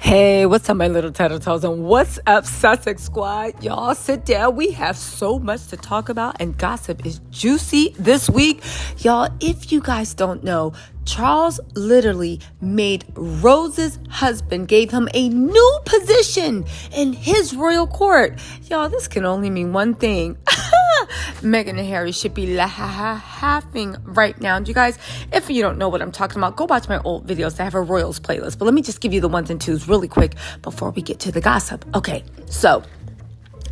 Hey, what's up, my little TisaTellss, and what's up, Sussex Squad? Y'all sit down. We have so much to talk about, and gossip is juicy this week. Y'all, if you guys don't know, Charles literally made Rose's husband, gave him a new position in his royal court. Y'all, this can only mean one thing. Meghan and Harry should be laughing right now. And you guys, if you don't know what I'm talking about, go watch my old videos. I have a Royals playlist. But let me just give you the ones and twos really quick before we get to the gossip. Okay, so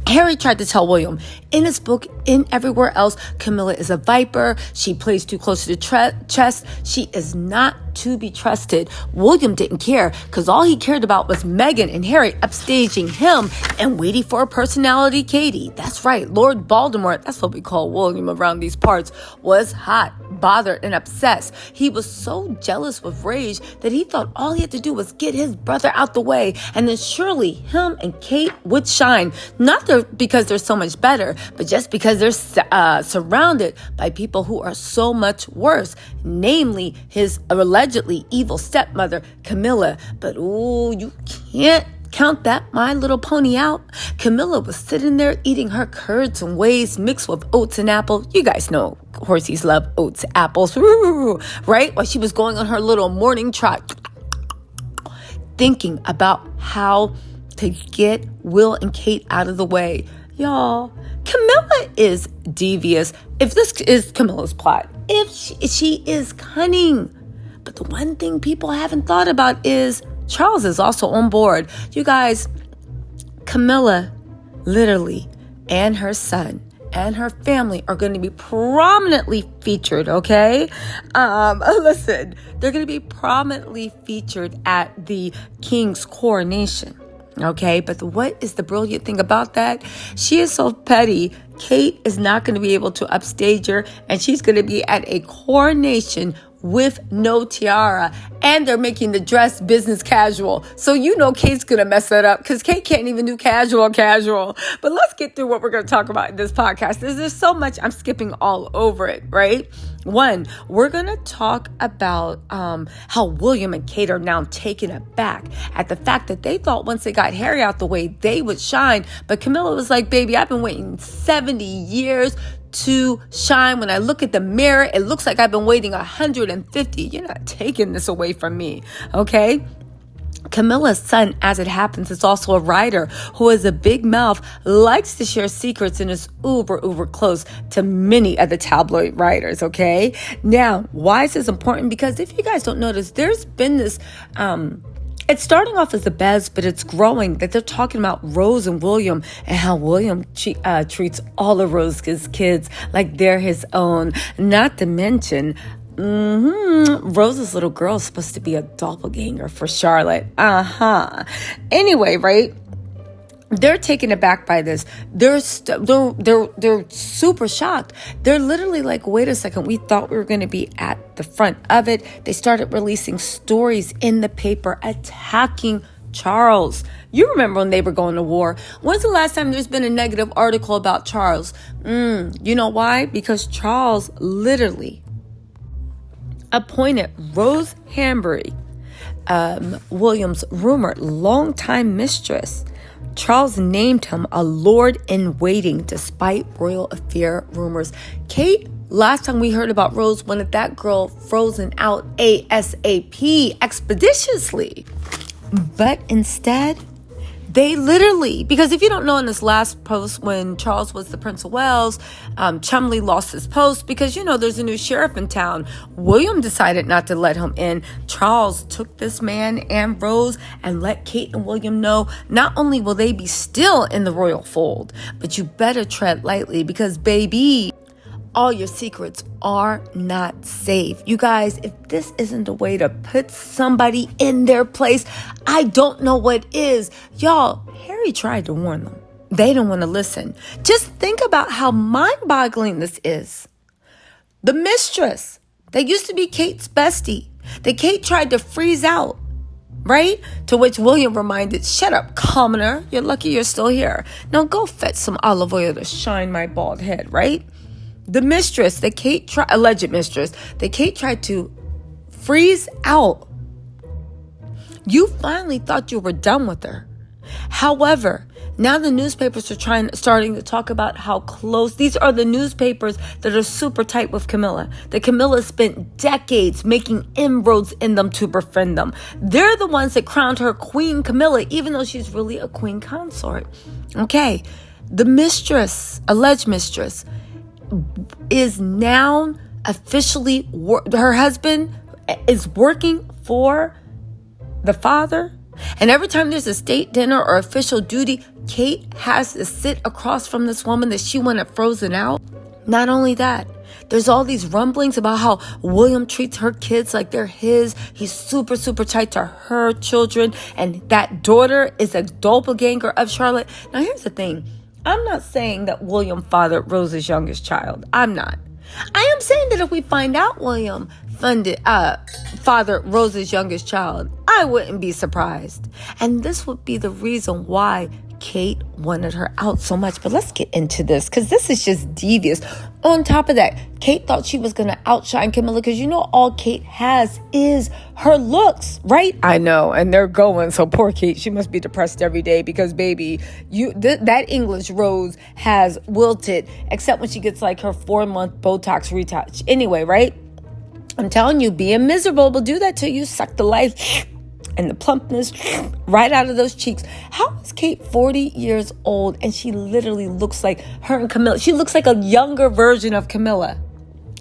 Harry tried to tell William in his book, in everywhere else, Camilla is a viper. She plays too close to the chest. She is not to be trusted. William didn't care because all he cared about was Meghan and Harry upstaging him and waiting for a personality Katie. That's right. Lord Voldemort, that's what we call William around these parts, was hot, bothered, and obsessed. He was so jealous with rage that he thought all he had to do was get his brother out the way, and then surely him and Kate would shine. Not because they're so much better, but just because they're surrounded by people who are so much worse, namely his allegedly evil stepmother, Camilla. But ooh, you can't count that My Little Pony out. Camilla was sitting there eating her curds and whey mixed with oats and apple. You guys know horsies love oats, apples, right? While she was going on her little morning trot, thinking about how to get Will and Kate out of the way. Y'all, Camilla is devious. If this is Camilla's plot, if she is cunning. But the one thing people haven't thought about is Charles is also on board. You guys, Camilla, literally, and her son and her family are going to be prominently featured, okay? Listen, they're going to be prominently featured at the king's coronation. Okay, but what is the brilliant thing about that? She is so petty. Kate is not going to be able to upstage her, and she's going to be at a coronation with no tiara, and they're making the dress business casual. So you know Kate's going to mess that up because Kate can't even do casual. But let's get through what we're going to talk about in this podcast. There's so much, I'm skipping all over it, right? One, we're going to talk about how William and Kate are now taken aback at the fact that they thought once they got Harry out the way, they would shine. But Camilla was like, baby, I've been waiting 70 years to shine. When I look at the mirror, it looks like I've been waiting 150. You're not taking this away from me, okay? Camilla's son, as it happens, is also a writer who has a big mouth, likes to share secrets, and is uber close to many of the tabloid writers, okay? Now, why is this important? Because if you guys don't notice, there's been this it's starting off as a buzz, but it's growing that they're talking about Rose and William and how William treats all of Rose's kids like they're his own. Not to mention, Rose's little girl is supposed to be a doppelganger for Charlotte. Anyway, right? They're taken aback by this. They're super shocked. They're literally like, wait a second, we thought we were going to be at the front of it. They started releasing stories in the paper attacking Charles. You remember when they were going to war. When's the last time there's been a negative article about Charles? You know why? Because Charles literally appointed Rose Hambury, William's rumored longtime mistress. Charles named him a lord-in-waiting despite royal affair rumors. Kate, last time we heard about Rose, wanted that girl frozen out ASAP, expeditiously. But instead, they literally, because if you don't know, in this last post when Charles was the Prince of Wales, Chumley lost his post because, you know, there's a new sheriff in town. William decided not to let him in. Charles took this man and Rose and let Kate and William know not only will they be still in the royal fold, but you better tread lightly because, baby, all your secrets are not safe. You guys, if this isn't a way to put somebody in their place, I don't know what is. Y'all, Harry tried to warn them. They don't want to listen. Just think about how mind-boggling this is. The mistress, that used to be Kate's bestie, that Kate tried to freeze out, right? To which William reminded, shut up, commoner. You're lucky you're still here. Now go fetch some olive oil to shine my bald head, right? The mistress that Kate alleged mistress that Kate tried to freeze out You finally thought you were done with her. However, now the newspapers are starting to talk about how close. These are the newspapers that are super tight with Camilla. That Camilla spent decades making inroads in them to befriend them. They're the ones that crowned her Queen Camilla, even though she's really a queen consort. Okay, the mistress, alleged mistress, is now officially, her husband is working for the father. And every time there's a state dinner or official duty, Kate has to sit across from this woman that she wanted frozen out. Not only that, there's all these rumblings about how William treats her kids like they're his. He's super, super tight to her children. And that daughter is a doppelganger of Charlotte. Now, here's the thing. I'm not saying that William fathered Rose's youngest child. I'm not. I am saying that if we find out William fathered Rose's youngest child, I wouldn't be surprised. And this would be the reason why Kate wanted her out so much. But let's get into this, because this is just devious. On top of that, Kate thought she was going to outshine Camilla, because you know all Kate has is her looks, right? I know, and they're going. So poor Kate, she must be depressed every day, because baby, that English rose has wilted, except when she gets like her 4-month Botox retouch. Anyway, right? I'm telling you, being miserable will do that to you. Suck the life and the plumpness right out of those cheeks. How is Kate 40 years old and she literally looks like her and Camilla? She looks like a younger version of Camilla.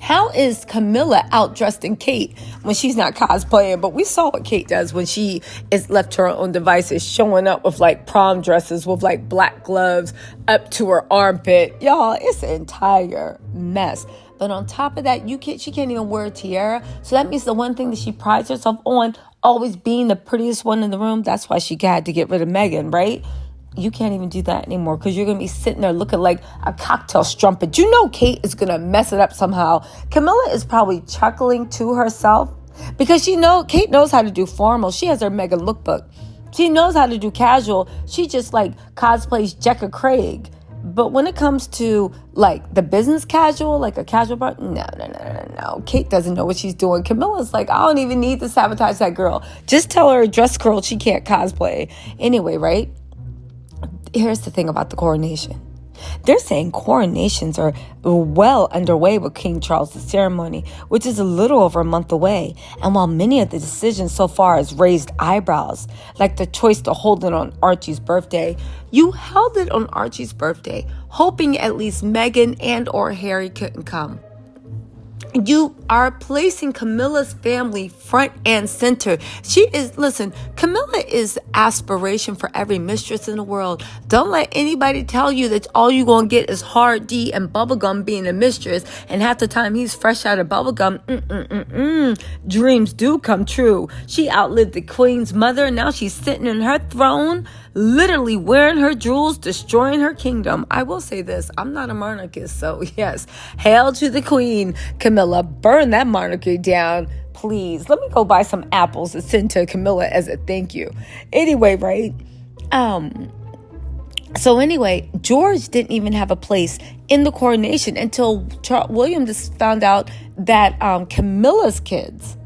How is Camilla outdressing Kate when she's not cosplaying? But we saw what Kate does when she is left to her own devices, showing up with like prom dresses with like black gloves up to her armpit. Y'all, it's an entire mess. But on top of that, she can't even wear a tiara. So that means the one thing that she prides herself on, always being the prettiest one in the room. That's why she had to get rid of Megan, right? You can't even do that anymore, because you're going to be sitting there looking like a cocktail strumpet. You know Kate is going to mess it up somehow. Camilla is probably chuckling to herself, because Kate knows how to do formal. She has her Megan lookbook. She knows how to do casual. She just like cosplays Jecka Craig. But when it comes to like the business casual, like a casual part, no. Kate doesn't know what she's doing. Camilla's like, I don't even need to sabotage that girl. Just tell her dress curl, she can't cosplay. Anyway, right? Here's the thing about the coronation. They're saying coronations are well underway with King Charles' ceremony, which is a little over a month away. And while many of the decisions so far has raised eyebrows, like the choice to hold it on Archie's birthday, you held it on Archie's birthday, hoping at least Meghan and or Harry couldn't come. You are placing Camilla's family front and center. Camilla is aspiration for every mistress in the world. Don't let anybody tell you that all you're going to get is hard D and bubblegum being a mistress. And half the time he's fresh out of bubblegum. Dreams do come true. She outlived the queen's mother. And now she's sitting in her throne, literally wearing her jewels, destroying her kingdom. I will say this. I'm not a monarchist. So yes, hail to the queen, Camilla. Burn that monarchy down, please. Let me go buy some apples to send to Camilla as a thank you. Anyway, right? So anyway, George didn't even have a place in the coronation until William just found out that Camilla's kids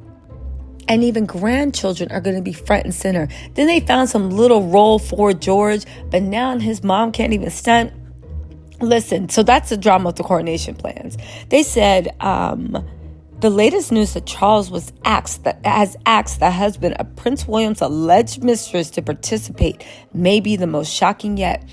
and even grandchildren are going to be front and center. Then they found some little role for George, but now his mom can't even stunt. Listen, so that's the drama of the coronation plans. They said the latest news that Charles has asked the husband of Prince William's alleged mistress to participate may be the most shocking yet.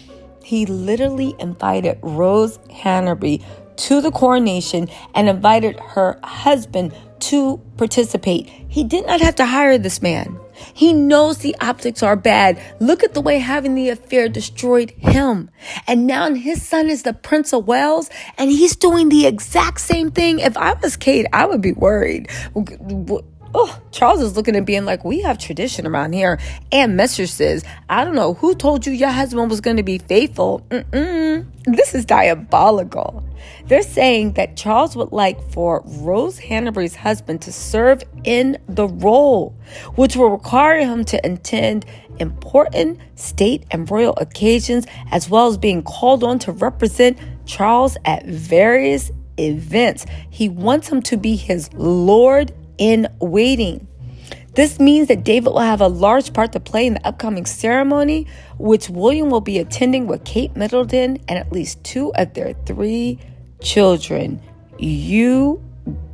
He literally invited Rose Hanbury to the coronation and invited her husband to participate. He did not have to hire this man. He knows the optics are bad. Look at the way having the affair destroyed him. And now his son is the Prince of Wales, and he's doing the exact same thing. If I was Kate, I would be worried. Charles is looking at being like, we have tradition around here and mistresses. I don't know who told you your husband was going to be faithful. This is diabolical. They're saying that Charles would like for Rose Hanbury's husband to serve in the role, which will require him to attend important state and royal occasions, as well as being called on to represent Charles at various events. He wants him to be his lord in waiting. This means that David will have a large part to play in the upcoming ceremony, which William will be attending with Kate Middleton and at least 2 of their 3 children. You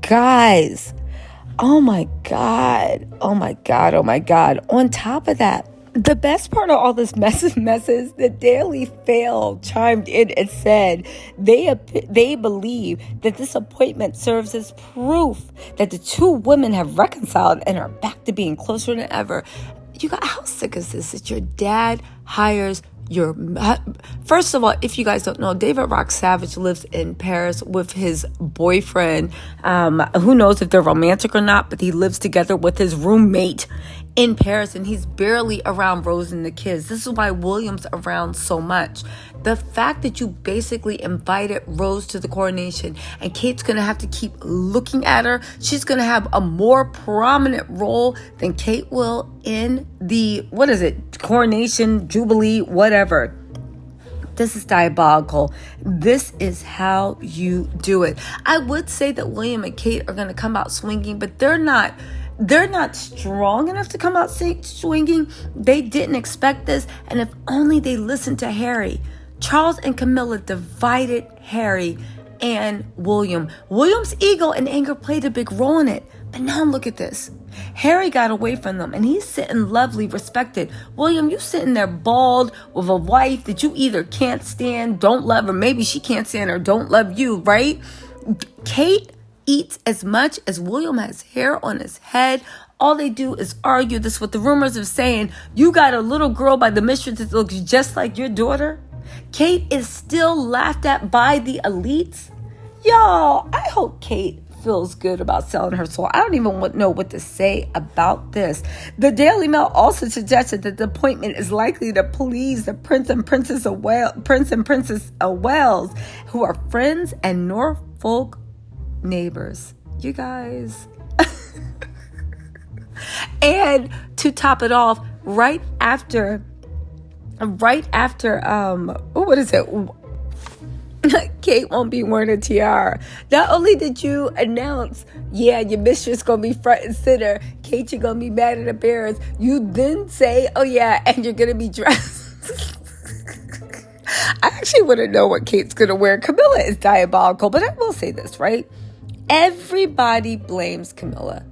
guys, oh my God. On top of that, the best part of all this messes, the Daily Fail chimed in and said they believe that this appointment serves as proof that the 2 women have reconciled and are back to being closer than ever. You got, how sick is this that your dad hires your... First of all, if you guys don't know, David Rock Savage lives in Paris with his boyfriend. Who knows if they're romantic or not, but he lives together with his roommate in Paris, and he's barely around Rose and the kids. This is why William's around so much. The fact that you basically invited Rose to the coronation, and Kate's gonna have to keep looking at her. She's gonna have a more prominent role than Kate will in the, coronation, jubilee, whatever. This is diabolical. This is how you do it. I would say that William and Kate are gonna come out swinging, but they're not strong enough to come out swinging. They didn't expect this. And if only they listened to Harry. Charles and Camilla divided Harry and William. William's ego and anger played a big role in it. But now look at this. Harry got away from them and he's sitting lovely, respected. William, you sitting there bald with a wife that you either can't stand, don't love, or maybe she can't stand or don't love you, right? Kate eats as much as William has hair on his head. All they do is argue. This is what the rumors are saying. You got a little girl by the mistress that looks just like your daughter. Kate is still laughed at by the elites. Y'all, I hope Kate feels good about selling her soul. I don't even know what to say about this. The Daily Mail also suggested that the appointment is likely to please the Prince and Princess of Wales, who are friends and Norfolk neighbors. You guys. And to top it off, right after Kate won't be wearing a tiara. Not only did you announce, your mistress gonna be front and center, Kate, you're gonna be mad at the Bears, you then say, and you're gonna be dressed. I actually want to know what Kate's gonna wear. Camilla is diabolical, but I will say this, right? Everybody blames Camilla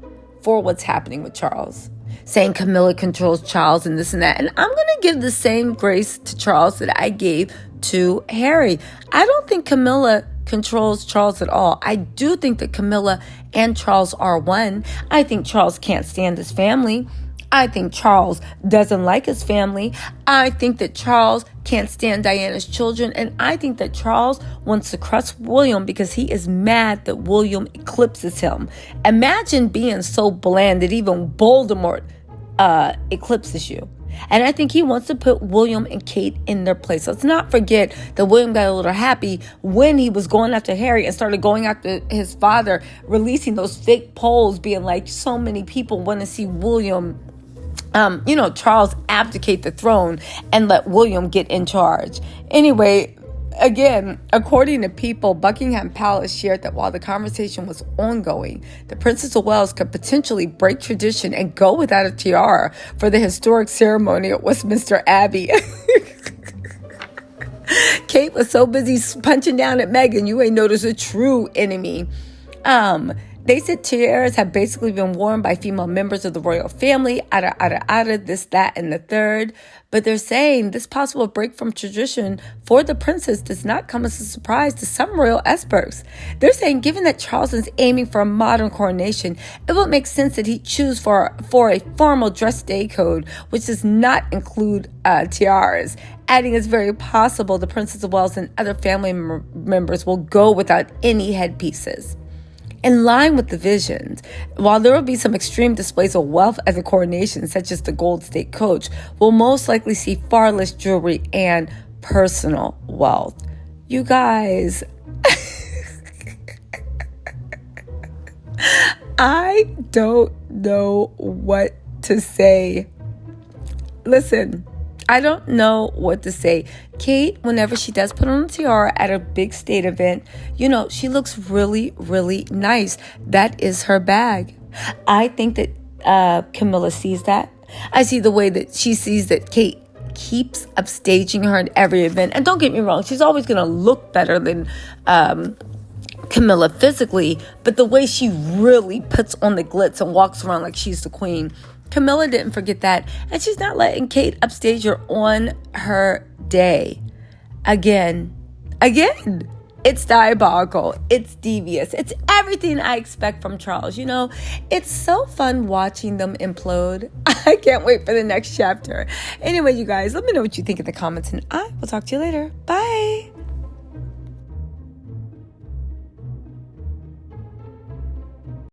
for what's happening with Charles, saying Camilla controls Charles and this and that. And I'm going to give the same grace to Charles that I gave to Harry. I don't think Camilla controls Charles at all. I do think that Camilla and Charles are one. I think Charles can't stand his family. I think Charles doesn't like his family. I think that Charles can't stand Diana's children. And I think that Charles wants to crush William because he is mad that William eclipses him. Imagine being so bland that even Voldemort eclipses you. And I think he wants to put William and Kate in their place. Let's not forget that William got a little happy when he was going after Harry and started going after his father, releasing those fake polls being like, so many people want to see William, Charles abdicate the throne and let William get in charge. Anyway, again, according to People, Buckingham Palace shared that while the conversation was ongoing, the Princess of Wales could potentially break tradition and go without a tiara for the historic ceremony at Westminster Abbey. Kate was so busy punching down at Meghan, you ain't noticed a true enemy. They said tiaras have basically been worn by female members of the royal family, this, that, and the third. But they're saying this possible break from tradition for the princess does not come as a surprise to some royal experts. They're saying given that Charles is aiming for a modern coronation, it would make sense that he choose for a formal dress day code, which does not include tiaras. Adding it's very possible the Princess of Wales and other family members will go without any headpieces. In line with the visions, while there will be some extreme displays of wealth at the coronation, such as the gold state coach, we'll most likely see far less jewelry and personal wealth. You guys, I don't know what to say. Listen, I don't know what to say. Kate, whenever she does put on a tiara at a big state event, she looks really, really nice. That is her bag. I think that Camilla sees that. I see the way that she sees that Kate keeps upstaging her in every event. And don't get me wrong, she's always going to look better than Camilla physically, but the way she really puts on the glitz and walks around like she's the queen, Camilla didn't forget that. And she's not letting Kate upstage her on her day. Again. It's diabolical. It's devious. It's everything I expect from Charles. You know, it's so fun watching them implode. I can't wait for the next chapter. Anyway, you guys, let me know what you think in the comments, and I will talk to you later. Bye.